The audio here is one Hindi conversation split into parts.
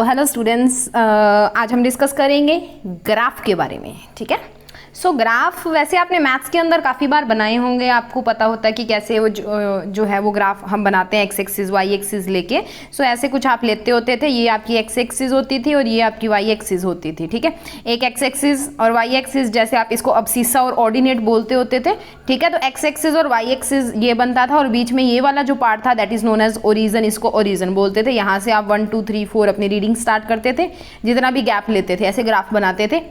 तो हेलो स्टूडेंट्स, आज हम डिस्कस करेंगे ग्राफ के बारे में। ठीक है, सो ग्राफ वैसे आपने मैथ्स के अंदर काफ़ी बार बनाए होंगे, आपको पता होता है कि कैसे वो जो है वो ग्राफ हम बनाते हैं एक्स एक्सिस वाई एक्सिस लेके। सो ऐसे कुछ आप लेते होते थे, ये आपकी एक्स एक्सिस होती थी और ये आपकी वाई एक्सिस होती थी। ठीक है, एक एक्स एक्सिस और वाई एक्सिस, जैसे आप इसको अब्सिस्सा और ऑर्डिनेट बोलते होते थे। ठीक है, तो एक्स एक्सिस और वाई एक्सिस ये बनता था और बीच में ये वाला जो पार्ट था that is known as origin, इसको ओरिजन बोलते थे। यहाँ से आप 1 2 3 4 अपनी रीडिंग स्टार्ट करते थे, जितना भी गैप लेते थे ऐसे ग्राफ बनाते थे।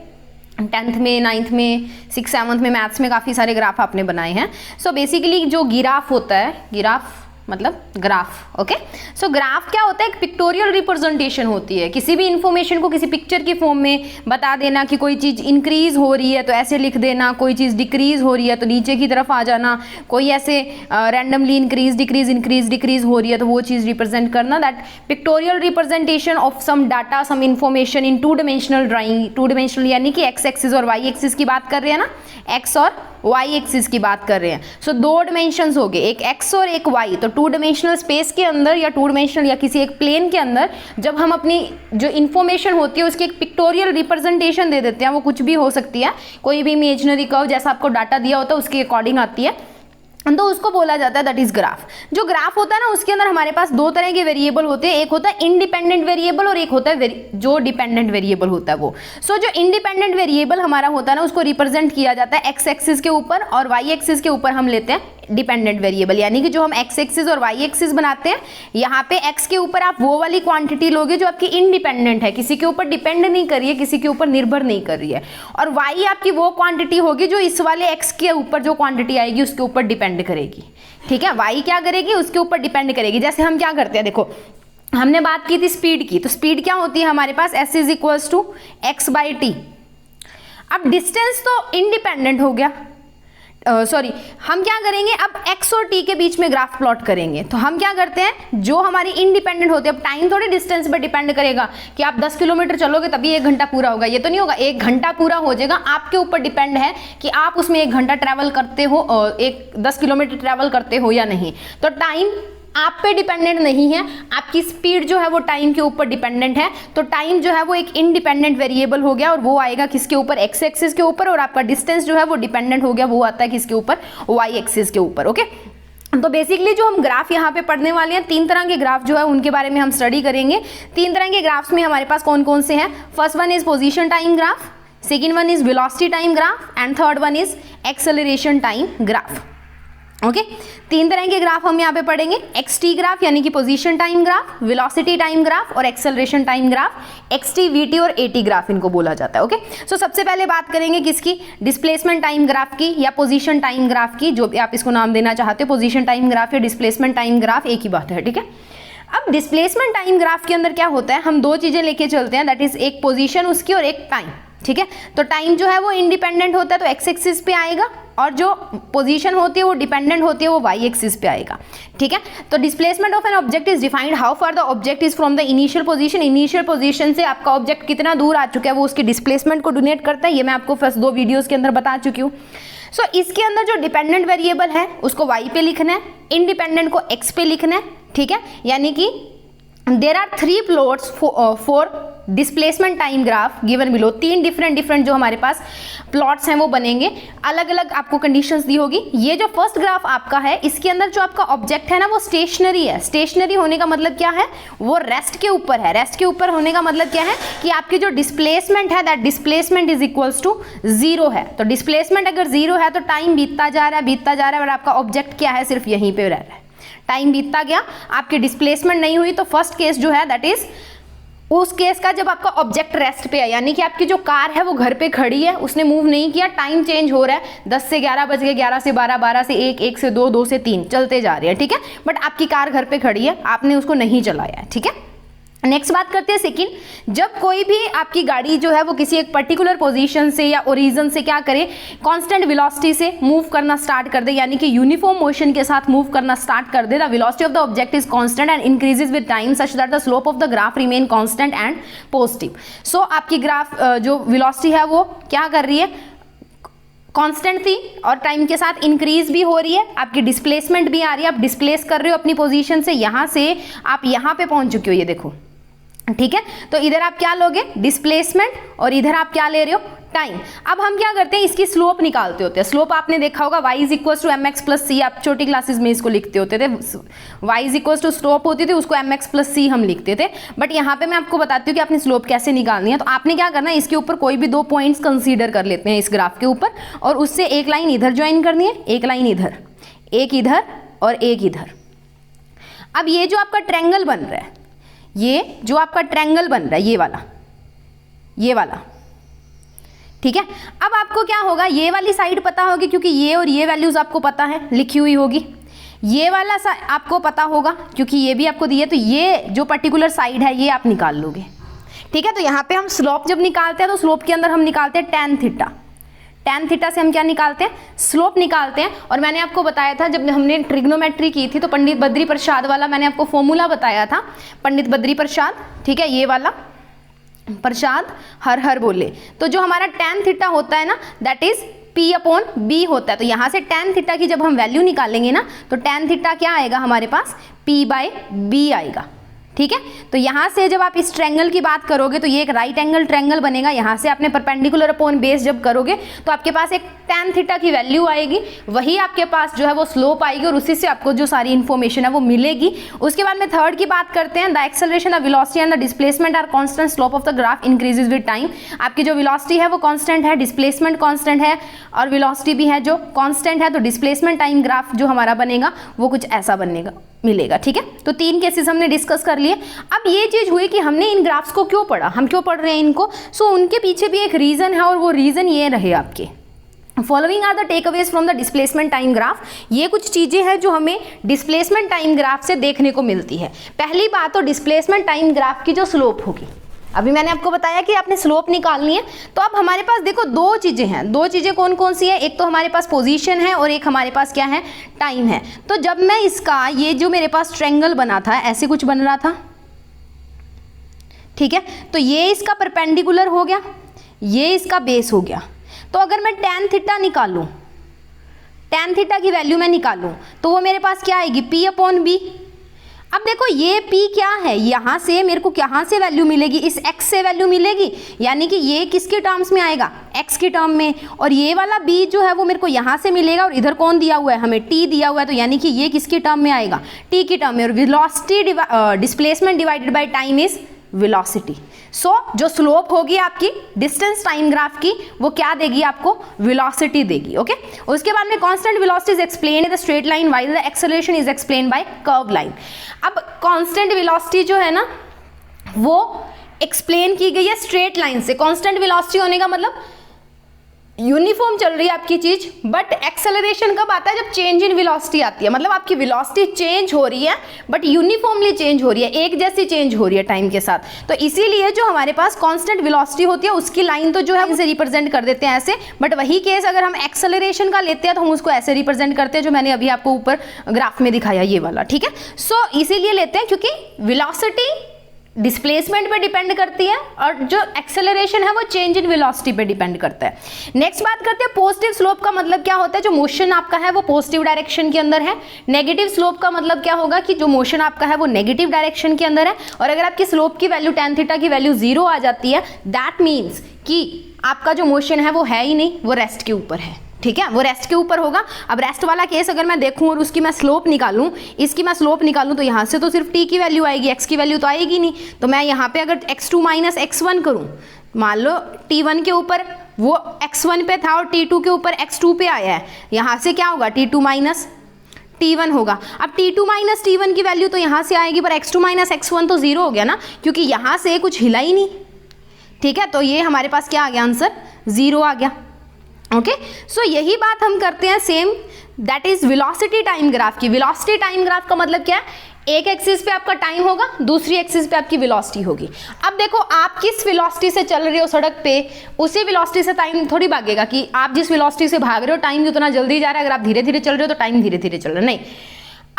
10th में, 9th में, 6th 7th में मैथ्स में काफ़ी सारे ग्राफ आपने बनाए हैं। सो बेसिकली जो गिराफ होता है, गिराफ मतलब ग्राफ। ओके, सो ग्राफ क्या होता है? एक पिक्टोरियल रिप्रेजेंटेशन होती है। किसी भी इंफॉर्मेशन को किसी पिक्चर की फॉर्म में बता देना कि कोई चीज़ इंक्रीज हो रही है तो ऐसे लिख देना, कोई चीज़ डिक्रीज हो रही है तो नीचे की तरफ आ जाना, कोई ऐसे रैंडमली इंक्रीज डिक्रीज हो रही है तो वो चीज़ रिप्रेजेंट करना। That pictorial representation of some data, some information in 2 dimensional drawing. 2 dimensional यानी कि एक्स एक्सिस और वाई एक्सिस की बात कर रहे हैं ना, एक्स और वाई एक्सिस की बात कर रहे हैं। सो 2 डायमेंशंस हो गए, एक एक्स और एक वाई। तो 2 डायमेंशनल स्पेस के अंदर या 2 डायमेंशनल या किसी एक प्लेन के अंदर जब हम अपनी जो इन्फॉर्मेशन होती है उसकी एक पिक्टोरियल रिप्रेजेंटेशन दे देते हैं, वो कुछ भी हो सकती है, कोई भी इमेजिनरी कर्व जैसा आपको डाटा दिया होता है उसके अकॉर्डिंग आती है, तो उसको बोला जाता है दैट इज ग्राफ। जो ग्राफ होता है ना उसके अंदर हमारे पास 2 तरह के वेरिएबल होते हैं, एक होता है इंडिपेंडेंट वेरिएबल और एक होता है जो डिपेंडेंट वेरिएबल होता है वो। सो जो इंडिपेंडेंट वेरिएबल हमारा होता है ना उसको रिप्रेजेंट किया जाता है एक्स एक्सिस के ऊपर और वाई एक्सिस के ऊपर हम लेते हैं डिपेंडेंट वेरिएबल। यानी कि जो हम एक्स एक्सिस और वाई एक्सिस बनाते हैं, यहाँ पे एक्स के ऊपर आप वो वाली क्वांटिटी लोगे जो आपकी इंडिपेंडेंट है, किसी के ऊपर डिपेंड नहीं कर रही है, किसी के ऊपर निर्भर नहीं कर रही है, और वाई आपकी वो क्वांटिटी होगी जो इस वाले एक्स के ऊपर जो क्वांटिटी आएगी उसके ऊपर डिपेंड करेगी। ठीक है, वाई क्या करेगी? उसके ऊपर डिपेंड करेगी। जैसे हम क्या करते हैं, देखो हमने बात की थी स्पीड की, तो स्पीड क्या होती है हमारे पास? s is equals to X by T. अब डिस्टेंस तो इंडिपेंडेंट हो गया, हम क्या करेंगे अब x और t के बीच में ग्राफ प्लॉट करेंगे। तो हम क्या करते हैं, जो हमारी इंडिपेंडेंट होती है, अब टाइम थोड़ी डिस्टेंस पर डिपेंड करेगा कि आप 10 किलोमीटर चलोगे तभी 1 घंटा पूरा होगा, ये तो नहीं होगा। 1 घंटा पूरा हो जाएगा, आपके ऊपर डिपेंड है कि आप उसमें 1 घंटा ट्रैवल करते हो, 10 किलोमीटर ट्रैवल करते हो या नहीं। तो टाइम आप पे डिपेंडेंट नहीं है, आपकी स्पीड जो है वो टाइम के ऊपर डिपेंडेंट है। तो टाइम जो है वो एक इंडिपेंडेंट वेरिएबल हो गया और वो आएगा किसके ऊपर? एक्स एक्सिस के ऊपर। और आपका डिस्टेंस जो है वो डिपेंडेंट हो गया, वो आता है किसके ऊपर? वाई एक्सिस के ऊपर। ओके, तो बेसिकली जो हम ग्राफ यहाँ पे पढ़ने वाले हैं, 3 तरह के ग्राफ जो है उनके बारे में हम स्टडी करेंगे। 3 तरह के ग्राफ्स में हमारे पास कौन कौन से हैं? First one is position time graph, second one is velocity time graph and third one is acceleration time graph. Okay, 3 तरह के ग्राफ हम यहाँ पे पढ़ेंगे। एक्सटी ग्राफ यानी कि position time graph, velocity time graph और acceleration time graph. X T, V T और एटी ग्राफ इनको बोला जाता है। ओके, सो सबसे पहले बात करेंगे किसकी? डिस्प्लेसमेंट टाइम ग्राफ की या पोजीशन टाइम ग्राफ की, जो भी आप इसको नाम देना चाहते हो। पोजीशन टाइम ग्राफ या डिस्प्लेसमेंट टाइम ग्राफ एक ही बात है। ठीक है, अब डिस्प्लेसमेंट टाइम ग्राफ के अंदर क्या होता है, हम 2 चीजें लेके चलते हैं, दैट इज एक पोजीशन उसकी और एक टाइम। ठीक है, तो टाइम जो है वो इंडिपेंडेंट होता है तो एक्स एक्सिस पे आएगा, और जो पोजीशन होती है वो डिपेंडेंट होती है, वो वाई एक्सिस पे आएगा। ठीक है, तो displacement of an object is defined how far the object is from the initial position. Initial position से आपका ऑब्जेक्ट कितना दूर आ चुका है वो उसकी डिस्प्लेसमेंट को डोनेट करता है। ये मैं आपको फर्स्ट 2 वीडियोस के अंदर बता चुकी हूँ। सो इसके अंदर जो डिपेंडेंट वेरिएबल है उसको वाई पे लिखना है, इंडिपेंडेंट को एक्स पे लिखना है। ठीक है, यानी कि there are 3 plots for displacement time graph given below. 3 different जो हमारे पास प्लॉट्स हैं वो बनेंगे, अलग अलग आपको कंडीशंस दी होगी। ये जो फर्स्ट ग्राफ आपका है इसके अंदर जो आपका ऑब्जेक्ट है ना वो स्टेशनरी है। स्टेशनरी होने का मतलब क्या है? वो रेस्ट के ऊपर है। रेस्ट के ऊपर होने का मतलब क्या है कि आपकी जो डिस्प्लेसमेंट है that displacement is equals to 0 है। तो डिस्प्लेसमेंट अगर 0 है तो टाइम बीतता जा रहा है और आपका ऑब्जेक्ट क्या है? सिर्फ यहीं पे रह रहा है। टाइम बीतता गया, आपकी डिस्प्लेसमेंट नहीं हुई, तो फर्स्ट केस जो है दैट इज उस केस का जब आपका ऑब्जेक्ट रेस्ट पे है, यानी कि आपकी जो कार है वो घर पे खड़ी है, उसने मूव नहीं किया, टाइम चेंज हो रहा है, 10 से 11 बज गए, 11 से 12, 12 से 1, 1 से 2, 2 से 3 चलते जा रहे हैं। ठीक है, बट आपकी कार घर पे खड़ी है, आपने उसको नहीं चलाया है। ठीक है, नेक्स्ट बात करते हैं सेकंड। जब कोई भी आपकी गाड़ी जो है वो किसी एक पर्टिकुलर पोजीशन से या ओरिजिन से क्या करे, कांस्टेंट वेलोसिटी से मूव करना स्टार्ट कर दे, यानी कि यूनिफॉर्म मोशन के साथ मूव करना स्टार्ट कर दे, the velocity of the object is constant and increases with time such that the slope of the graph remain constant and positive. So आपकी ग्राफ जो वेलोसिटी है वो क्या कर रही है? कांस्टेंट थी और टाइम के साथ इंक्रीज भी हो रही है, आपकी डिस्प्लेसमेंट भी आ रही है, आप डिस्प्लेस कर रहे हो अपनी पोजीशन से, यहाँ से आप यहाँ पे पहुँच चुके हो। ये देखो ठीक है, तो इधर आप क्या लोगे, डिस्प्लेसमेंट, और इधर आप क्या ले रहे हो, टाइम। अब हम क्या करते हैं, इसकी स्लोप निकालते होते हैं। स्लोप आपने देखा होगा y is equal to M X plus C, आप छोटी क्लासेस में इसको लिखते होते थे, y is equal to slope होती थी, उसको एम एक्स प्लस सी हम लिखते थे। बट यहाँ पे मैं आपको बताती हूँ कि आपने स्लोप कैसे निकालनी है। तो आपने क्या करना है, इसके ऊपर कोई भी 2 पॉइंट्स कंसीडर कर लेते हैं इस ग्राफ के ऊपर, और उससे एक लाइन इधर ज्वाइन करनी है, एक लाइन इधर, एक इधर और एक इधर। अब ये जो आपका ट्रायंगल बन रहा है, ये जो आपका ट्रायंगल बन रहा है, ये वाला, ठीक है। अब आपको क्या होगा, ये वाली साइड पता होगी क्योंकि ये और ये वैल्यूज आपको पता है, लिखी हुई होगी। ये वाला आपको पता होगा क्योंकि ये भी आपको दिया, तो ये जो पर्टिकुलर साइड है ये आप निकाल लोगे, ठीक है। तो यहाँ पे हम स्लोप जब निकालते हैं तो स्लोप के अंदर हम निकालते हैं टैन थीटा। टैन थीटा से हम क्या निकालते हैं, स्लोप निकालते हैं। और मैंने आपको बताया था जब हमने ट्रिग्नोमेट्री की थी तो पंडित बद्री प्रसाद वाला मैंने आपको फॉर्मूला बताया था, पंडित बद्री प्रसाद, ठीक है, ये वाला प्रसाद हर हर बोले। तो जो हमारा टैन थीटा होता है ना, that is P upon B होता है। तो यहाँ से टैन थीटा की जब हम वैल्यू निकालेंगे ना, तो टैन थीटा क्या आएगा हमारे पास, P/B आएगा, ठीक है। तो यहाँ से जब आप इस ट्रायंगल की बात करोगे तो ये एक राइट एंगल ट्रायंगल बनेगा। यहाँ से आपने परपेंडिकुलर अपॉन बेस जब करोगे तो आपके पास एक टैन थीटा की वैल्यू आएगी, वही आपके पास जो है वो स्लोप आएगी, और उसी से आपको जो सारी इन्फॉर्मेशन है वो मिलेगी। उसके बाद में थर्ड की बात करते हैं, the acceleration, the velocity and the displacement are constant, slope of the graph increases with time. आपकी जो वेलोसिटी है वो कांस्टेंट है, डिस्प्लेसमेंट कांस्टेंट है, और वेलोसिटी भी है जो कांस्टेंट है। तो डिस्प्लेसमेंट टाइम ग्राफ जो हमारा बनेगा वो कुछ ऐसा बनेगा, मिलेगा, ठीक है। तो 3 केसेस हमने डिस्कस कर लिए। अब ये चीज हुई कि हमने इन ग्राफ्स को क्यों पढ़ा, हम क्यों पढ़ रहे हैं इनको, सो उनके पीछे भी एक रीजन है, और वो रीजन ये रहे आपके, following are the takeaways from the displacement time graph. ये कुछ चीजें हैं जो हमें डिस्प्लेसमेंट टाइम ग्राफ से देखने को मिलती है। पहली बात तो डिस्प्लेसमेंट टाइम ग्राफ की जो स्लोप होगी, अभी मैंने आपको बताया कि आपने स्लोप निकालनी है। तो अब हमारे पास देखो 2 चीजें हैं, 2 चीजें कौन कौन सी है, एक तो हमारे पास पोजीशन है और एक हमारे पास क्या है, टाइम है। तो जब मैं इसका, ये जो मेरे पास ट्रायंगल बना था, ऐसे कुछ बन रहा था, ठीक है, तो ये इसका परपेंडिकुलर हो गया, ये इसका बेस हो गया। तो अगर मैं टैन थीटा निकालूं, टैन थीटा की वैल्यू मैं निकालूं, तो वो मेरे पास क्या आएगी, P/B। अब देखो ये P क्या है, यहाँ से मेरे को यहाँ से वैल्यू मिलेगी, इस x से वैल्यू मिलेगी, यानी कि ये किसके टर्म्स में आएगा, x के टर्म में, और ये वाला B जो है वो मेरे को यहाँ से मिलेगा, और इधर कौन दिया हुआ है, हमें T दिया हुआ है, तो यानी कि ये किसके टर्म में आएगा, T की टर्म में। और velocity displacement divided by time is velocity. So जो स्लोप होगी आपकी डिस्टेंस टाइम ग्राफ की, वो क्या देगी आपको, वेलोसिटी देगी, ओके। उसके बाद में constant velocity is explained in the straight line while the acceleration is explained bye curve line. अब कांस्टेंट वेलोसिटी जो है ना वो एक्सप्लेन की गई है स्ट्रेट लाइन से। कांस्टेंट वेलोसिटी होने का मतलब यूनिफॉर्म चल रही है आपकी चीज, बट एक्सेलरेशन कब आता है, जब चेंज इन वेलोसिटी आती है, मतलब आपकी वेलोसिटी चेंज हो रही है बट यूनिफॉर्मली चेंज हो रही है, एक जैसी चेंज हो रही है टाइम के साथ। तो इसीलिए जो हमारे पास कांस्टेंट वेलोसिटी होती है उसकी लाइन तो जो है उसे रिप्रेजेंट कर देते हैं ऐसे, बट वही केस अगर हम एक्सेलरेशन का लेते हैं तो हम उसको ऐसे रिप्रेजेंट करते हैं जो मैंने अभी आपको ऊपर ग्राफ में दिखाया, ये वाला, ठीक है। सो इसीलिए लेते हैं क्योंकि वेलोसिटी डिस्प्लेसमेंट पे डिपेंड करती है और जो एक्सेलरेशन है वो चेंज इन वेलोसिटी पे डिपेंड करता है। नेक्स्ट बात करते हैं पॉजिटिव स्लोप का मतलब क्या होता है, जो मोशन आपका है वो पॉजिटिव डायरेक्शन के अंदर है। नेगेटिव स्लोप का मतलब क्या होगा कि जो मोशन आपका है वो नेगेटिव डायरेक्शन के अंदर है। और अगर आपकी स्लोप की वैल्यू tan थीटा की वैल्यू 0 आ जाती है, दैट मीन्स कि आपका जो मोशन है वो है ही नहीं, वो रेस्ट के ऊपर है, ठीक है, वो रेस्ट के ऊपर होगा। अब रेस्ट वाला केस अगर मैं देखूं और उसकी मैं स्लोप निकालूं, इसकी मैं स्लोप निकालूं, तो यहाँ से तो सिर्फ t की वैल्यू आएगी, x की वैल्यू तो आएगी नहीं। तो मैं यहाँ पे अगर x2 माइनस x1 करूं, मान लो t1 के ऊपर वो x1 पे था और t2 के ऊपर x2 पे आया है, यहाँ से क्या होगा t2 माइनस t1 होगा। अब t2 माइनस t1 की वैल्यू तो यहाँ से आएगी, पर x2 माइनस x1 तो 0 हो गया ना, क्योंकि यहाँ से कुछ हिला ही नहीं, ठीक है। तो ये हमारे पास क्या आ गया, आंसर 0 आ गया, ओके। सो यही बात हम करते हैं same, that is velocity time graph की। वेलोसिटी टाइम ग्राफ का मतलब क्या है, एक एक्सिस पे आपका टाइम होगा, दूसरी एक्सिस पे आपकी वेलोसिटी होगी। अब देखो आप किस वेलोसिटी से चल रहे हो सड़क पे, उसी वेलोसिटी से टाइम थोड़ी भागेगा कि आप जिस वेलोसिटी से भाग रहे हो टाइम उतना जल्दी जा रहा है, अगर आप धीरे धीरे चल रहे हो तो टाइम धीरे धीरे चल रहा है, नहीं,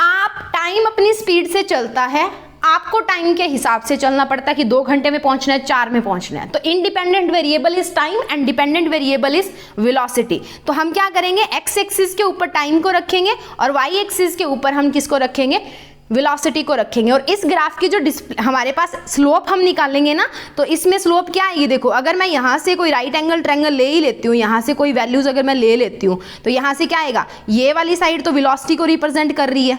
आप टाइम अपनी स्पीड से चलता है, आपको टाइम के हिसाब से चलना पड़ता है कि 2 घंटे में पहुंचना है, 4 में पहुंचना है। तो independent variable is time and dependent variable is velocity. तो हम क्या करेंगे, एक्स एक्सिस के ऊपर टाइम को रखेंगे और वाई एक्सिस के ऊपर हम किसको रखेंगे, वेलोसिटी को रखेंगे और इस ग्राफ की जो हमारे पास स्लोप हम निकालेंगे ना, तो इसमें स्लोप क्या आएगी, देखो अगर मैं यहाँ से कोई राइट एंगल ट्रायंगल ले ही लेती हूँ, यहाँ से कोई वैल्यूज अगर मैं ले लेती हूँ, तो यहाँ से क्या आएगा, ये वाली साइड तो वेलोसिटी को रिप्रेजेंट कर रही है,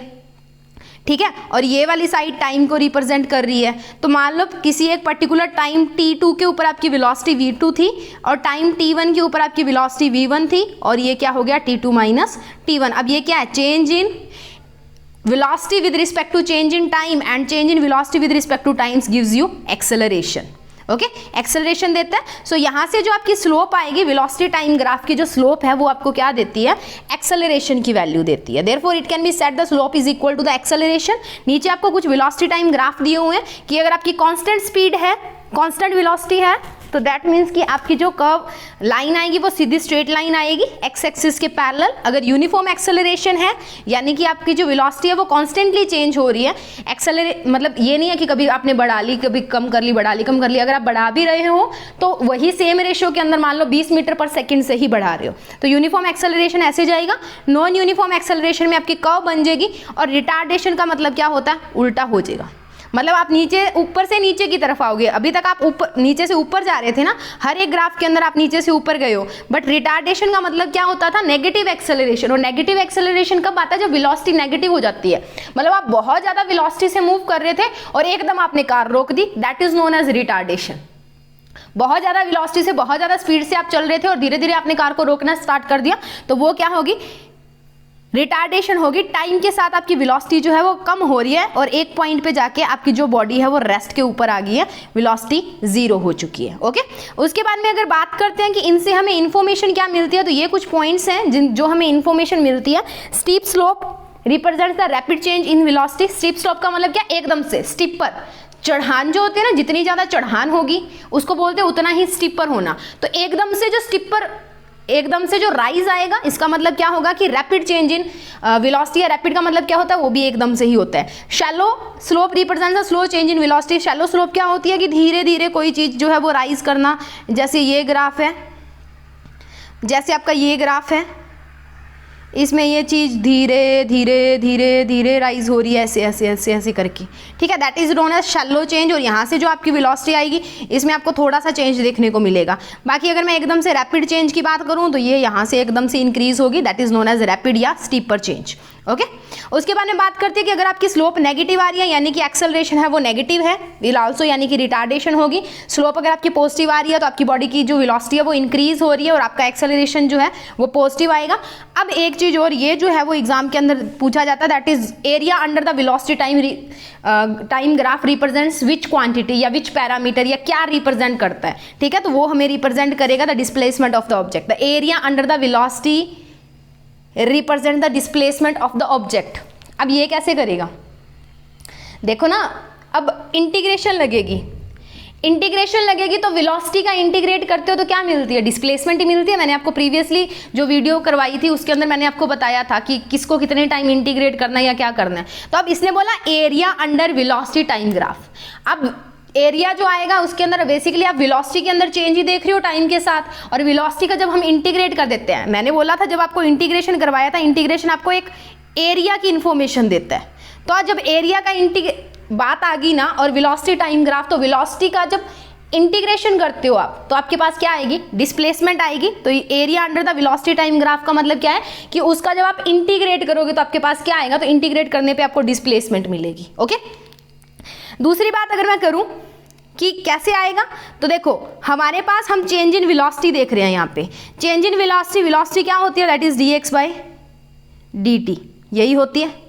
ठीक है, और ये वाली साइड टाइम को रिप्रेजेंट कर रही है। तो मान लो किसी एक पर्टिकुलर टाइम t2 के ऊपर आपकी वेलोसिटी v2 थी और टाइम t1 के ऊपर आपकी वेलोसिटी v1 थी, और ये क्या हो गया t2 माइनस t1। अब ये क्या है, change in velocity with respect to change in time and change in velocity with respect to times gives you acceleration। Okay, acceleration देता है। सो यहाँ से जो आपकी स्लोप आएगी, वेलोसिटी टाइम ग्राफ की जो स्लोप है वो आपको क्या देती है, एक्सेलरेशन की वैल्यू देती है। Therefore it can be set the slope is equal to the acceleration. नीचे आपको कुछ वेलोसिटी टाइम ग्राफ दिए हुए हैं कि अगर आपकी कांस्टेंट स्पीड है, कांस्टेंट वेलोसिटी है, तो दैट मीन्स कि आपकी जो कर्व लाइन आएगी वो सीधी स्ट्रेट लाइन आएगी एक्स एक्सिस के पैरेलल। अगर यूनिफॉर्म एक्सेलरेशन है, यानी कि आपकी जो वेलोसिटी है वो कॉन्स्टेंटली चेंज हो रही है, मतलब ये नहीं है कि कभी आपने बढ़ा ली, कभी कम कर ली, बढ़ा ली, कम कर ली। अगर आप बढ़ा भी रहे हो तो वही सेम रेशियो के अंदर, मान लो 20 मीटर पर सेकेंड से ही बढ़ा रहे हो, तो यूनिफॉर्म एक्सेलरेशन ऐसे जाएगा। नॉन यूनिफॉर्म एक्सेलरेशन में आपकी कर्व बन जाएगी, और रिटार्डेशन का मतलब क्या होता है, उल्टा हो जाएगा। मतलब आप नीचे, ऊपर से नीचे की तरफ आओगे। अभी तक आप ऊपर, नीचे से ऊपर जा रहे थे ना, हर एक ग्राफ के अंदर आप नीचे से ऊपर गए हो, बट रिटार्डेशन का मतलब क्या होता था, नेगेटिव एक्सेलरेशन। और नेगेटिव एक्सेलरेशन कब आता है, जब वेलोसिटी नेगेटिव हो जाती है। मतलब आप बहुत ज्यादा वेलोसिटी से मूव कर रहे थे और एकदम आपने कार रोक दी, that is known as retardation. बहुत ज्यादा वेलोसिटी से, बहुत ज्यादा स्पीड से आप चल रहे थे और धीरे धीरे आपने कार को रोकना स्टार्ट कर दिया, तो वो क्या होगी, रिटार्डेशन होगी। टाइम के साथ आपकी वेलोसिटी जो है वो कम हो रही है और एक पॉइंट पे जाके आपकी जो बॉडी है वो रेस्ट के ऊपर आ गई है, वेलोसिटी 0 हो चुकी है। ओके, उसके बाद में अगर बात करते हैं कि इनसे हमें इंफॉर्मेशन क्या मिलती है, तो ये कुछ पॉइंट्स हैं जो हमें इंफॉर्मेशन मिलती है। Steep slope represents the rapid change in velocity. Steep slope का मतलब क्या, एकदम से स्टीप पर चढ़ान जो होती है ना, जितनी ज्यादा चढ़ान होगी उसको बोलते हैं उतना ही स्टीप पर होना। तो एकदम से जो स्टीप पर, एकदम से जो राइज आएगा, इसका मतलब क्या होगा कि रैपिड चेंज इन वेलोसिटी। या रैपिड का मतलब क्या होता है, वो भी एकदम से ही होता है। Shallow slope represents the slow change in velocity. Shallow slope क्या होती है कि धीरे धीरे कोई चीज जो है वो राइज करना। जैसे ये ग्राफ है, जैसे आपका ये ग्राफ है, इसमें ये चीज़ धीरे धीरे धीरे धीरे राइज हो रही है, ऐसे ऐसे ऐसे ऐसे करके, ठीक है, that is known as shallow change. और यहाँ से जो आपकी वेलोसिटी आएगी, इसमें आपको थोड़ा सा चेंज देखने को मिलेगा। बाकी अगर मैं एकदम से रैपिड चेंज की बात करूँ तो ये यहाँ से एकदम से इंक्रीज होगी, that is known as rapid या स्टीपर चेंज। ओके, उसके बाद में बात करते हैं कि अगर आपकी स्लोप नेगेटिव आ रही है, यानी कि एक्सेलरेशन है वो नेगेटिव है, विल आल्सो यानी कि रिटार्डेशन होगी। स्लोप अगर आपकी पॉजिटिव आ रही है तो आपकी बॉडी की जो वेलोसिटी है वो इंक्रीज हो रही है और आपका एक्सेलरेशन जो है वो पॉजिटिव आएगा। अब एक चीज और, ये जो है वो एग्जाम के अंदर पूछा जाता है, that is area under the velocity time graph represents which quantity या विच पैरामीटर, या क्या रिप्रेजेंट करता है, ठीक है, तो वो हमें रिप्रेजेंट करेगा the displacement of the object. The area under the velocity represent the displacement of the object. अब ये कैसे करेगा, देखो ना, अब इंटीग्रेशन लगेगी, इंटीग्रेशन लगेगी तो वेलोसिटी का इंटीग्रेट करते हो तो क्या मिलती है, डिस्प्लेसमेंट ही मिलती है। मैंने आपको प्रीवियसली जो वीडियो करवाई थी उसके अंदर मैंने आपको बताया था कि किसको कितने टाइम इंटीग्रेट करना है या क्या करना है। तो अब इसने बोला area under velocity time graph. अब एरिया जो आएगा उसके अंदर बेसिकली आप वेलोसिटी के अंदर चेंज ही देख रहे हो टाइम के साथ, और वेलोसिटी का जब हम इंटीग्रेट कर देते हैं, मैंने बोला था जब आपको इंटीग्रेशन करवाया था, इंटीग्रेशन आपको एक एरिया की इंफॉर्मेशन देता है। तो आज जब एरिया का बात आ गई ना और वेलोसिटी टाइम ग्राफ, तो वेलोसिटी का जब इंटीग्रेशन करते हो आप तो आपके पास क्या आएगी, डिस्प्लेसमेंट आएगी। तो area under the velocity time graph का मतलब क्या है कि उसका जब आप इंटीग्रेट करोगे तो आपके पास क्या आएगा, तो इंटीग्रेट करने पे आपको डिस्प्लेसमेंट मिलेगी। ओके, दूसरी बात अगर मैं करूं कि कैसे आएगा, तो देखो हमारे पास हम चेंज इन वेलोसिटी देख रहे हैं। यहाँ पे चेंज इन वेलोसिटी, वेलोसिटी क्या होती है, दैट इज dx/dt, यही होती है।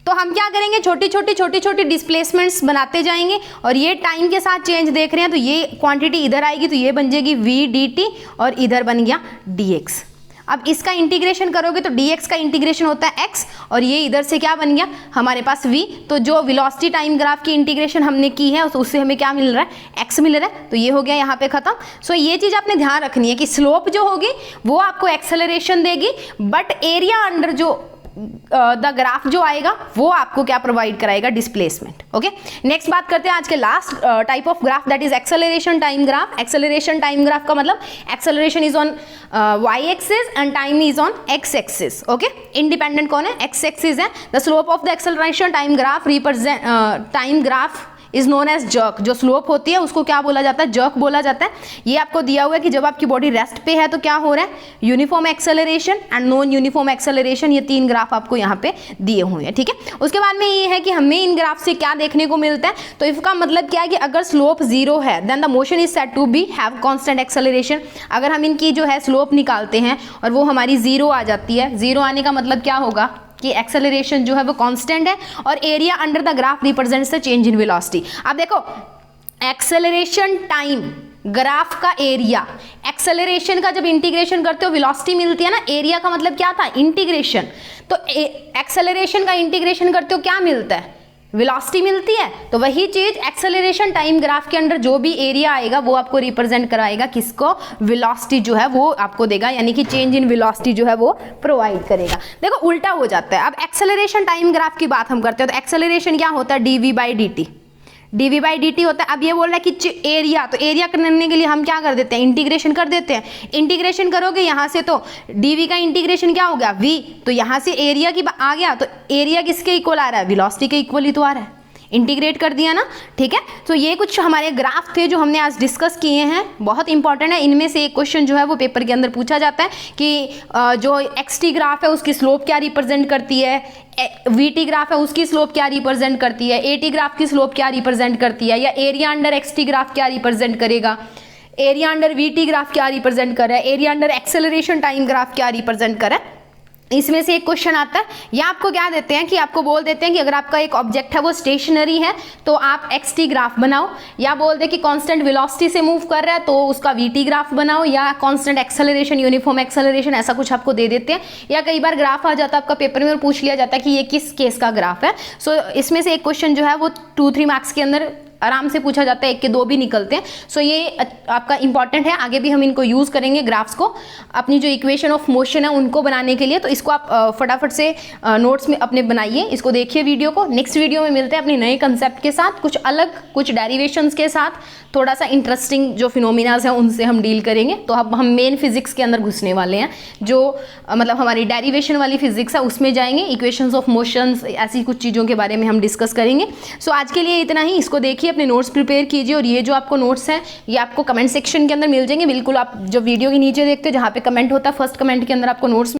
तो हम क्या करेंगे, छोटी छोटी डिस्प्लेसमेंट्स बनाते जाएंगे, और ये टाइम के साथ चेंज देख रहे हैं, तो ये क्वांटिटी इधर आएगी तो ये बन जाएगी v dt, और इधर बन गया dx। अब इसका इंटीग्रेशन करोगे तो dx का इंटीग्रेशन होता है x, और ये इधर से क्या बन गया हमारे पास v। तो जो वेलोसिटी टाइम ग्राफ की इंटीग्रेशन हमने की है उससे हमें क्या मिल रहा है, x मिल रहा है। तो ये हो गया यहाँ पे खत्म। सो ये चीज़ आपने ध्यान रखनी है कि स्लोप जो होगी वो आपको एक्सेलरेशन देगी, बट एरिया अंडर जो द ग्राफ जो आएगा वो आपको क्या प्रोवाइड कराएगा, डिस्प्लेसमेंट। ओके, नेक्स्ट बात करते हैं आज के last type of graph, that is acceleration time graph. Acceleration time graph का मतलब acceleration is on y axis and time is on x axis. Okay, independent कौन है, एक्स एक्सिस है। The slope of the acceleration time graph represent time graph is known as jerk. जो स्लोप होती है उसको क्या बोला जाता है, जर्क बोला जाता है। ये आपको दिया हुआ है कि जब आपकी बॉडी रेस्ट पे है तो क्या हो रहा है, uniform acceleration and non uniform acceleration, ये 3 ग्राफ आपको यहाँ पे दिए हुए हैं। ठीक है, उसके बाद में ये है कि हमें इन ग्राफ से क्या देखने को मिलता है, तो इसका मतलब क्या है कि अगर स्लोप 0 है then the motion is said to be have constant acceleration. अगर हम इनकी जो है स्लोप निकालते हैं और वो हमारी 0 आ जाती है, 0 आने का मतलब क्या होगा कि एक्सेलरेशन जो है वो कांस्टेंट है और area under the graph represents the change in velocity. अब देखो, एक्सेलरेशन टाइम ग्राफ का एरिया, एक्सेलरेशन का जब इंटीग्रेशन करते हो वेलोसिटी मिलती है ना, एरिया का मतलब क्या था, इंटीग्रेशन। तो एक्सेलरेशन का इंटीग्रेशन करते हो क्या मिलता है, वेलोसिटी मिलती है। तो वही चीज एक्सेलरेशन टाइम ग्राफ के अंदर जो भी एरिया आएगा वो आपको रिप्रेजेंट कराएगा किसको, वेलोसिटी जो है वो आपको देगा, यानी कि चेंज इन वेलोसिटी जो है वो प्रोवाइड करेगा। देखो उल्टा हो जाता है। अब एक्सेलरेशन टाइम ग्राफ की बात हम करते हैं तो एक्सेलरेशन क्या होता है, dv/dt, dv/dt होता है। अब ये बोल रहा है कि एरिया, तो एरिया करने के लिए हम क्या कर देते हैं, इंटीग्रेशन कर देते हैं। इंटीग्रेशन करोगे यहाँ से तो dv का इंटीग्रेशन क्या हो गया, v, तो यहाँ से एरिया की आ गया, तो एरिया किसके इक्वल आ रहा है, वेलोसिटी के इक्वल ही तो आ रहा है। इंटीग्रेट कर दिया ना, ठीक है। तो ये कुछ हमारे ग्राफ थे जो हमने आज डिस्कस किए हैं, बहुत इंपॉर्टेंट है। इनमें से एक क्वेश्चन जो है वो पेपर के अंदर पूछा जाता है कि जो xt ग्राफ है उसकी स्लोप क्या रिप्रेजेंट करती है, vt ग्राफ है उसकी स्लोप क्या रिप्रेजेंट करती है, at ग्राफ की स्लोप क्या रिप्रेजेंट करती है, या एरिया अंडर xt ग्राफ क्या रिप्रेजेंट करेगा, एरिया अंडर vt ग्राफ क्या रिप्रेजेंट कर रहा है, area under acceleration time graph क्या रिप्रेजेंट कर रहा है। इसमें से एक क्वेश्चन आता है, या आपको क्या देते हैं कि आपको बोल देते हैं कि अगर आपका एक ऑब्जेक्ट है वो स्टेशनरी है तो आप xt ग्राफ बनाओ, या बोल दे कि कांस्टेंट वेलोसिटी से मूव कर रहा है तो उसका vt ग्राफ बनाओ, या कांस्टेंट एक्सेलरेशन, यूनिफॉर्म एक्सेलरेशन, ऐसा कुछ आपको दे देते हैं। या कई बार ग्राफ आ जाता है आपका पेपर में और पूछ लिया जाता है कि ये किस केस का ग्राफ है। सो इसमें से एक क्वेश्चन जो है वो 2-3 मार्क्स के अंदर आराम से पूछा जाता है, 1 के 2 भी निकलते हैं। सो ये आपका इंपॉर्टेंट है, आगे भी हम इनको यूज़ करेंगे ग्राफ्स को अपनी जो इक्वेशन ऑफ मोशन है उनको बनाने के लिए। तो इसको आप फटाफट से नोट्स में अपने बनाइए, इसको देखिए वीडियो को। नेक्स्ट वीडियो में मिलते हैं अपने नए कंसेप्ट के साथ, कुछ अलग, कुछ डेरिवेशंस के साथ, थोड़ा सा इंटरेस्टिंग जो फिनोमिनाज हैं उनसे हम डील करेंगे। तो अब हम मेन फिजिक्स के अंदर घुसने वाले हैं, जो मतलब हमारी डेरिवेशन वाली फिजिक्स है उसमें जाएंगे, इक्वेशंस ऑफ मोशंस, ऐसी कुछ चीज़ों के बारे में हम डिस्कस करेंगे। सो आज के लिए इतना ही, इसको देखिए, अपने नोट्स प्रिपेयर कीजिए, और ये जो आपको नोट्स हैं ये आपको कमेंट सेक्शन के अंदर मिल जाएंगे। बिल्कुल आप जो वीडियो के नीचे देखते हैं जहाँ पे कमेंट होता है, फर्स्ट कमेंट के अंदर आपको नोट्स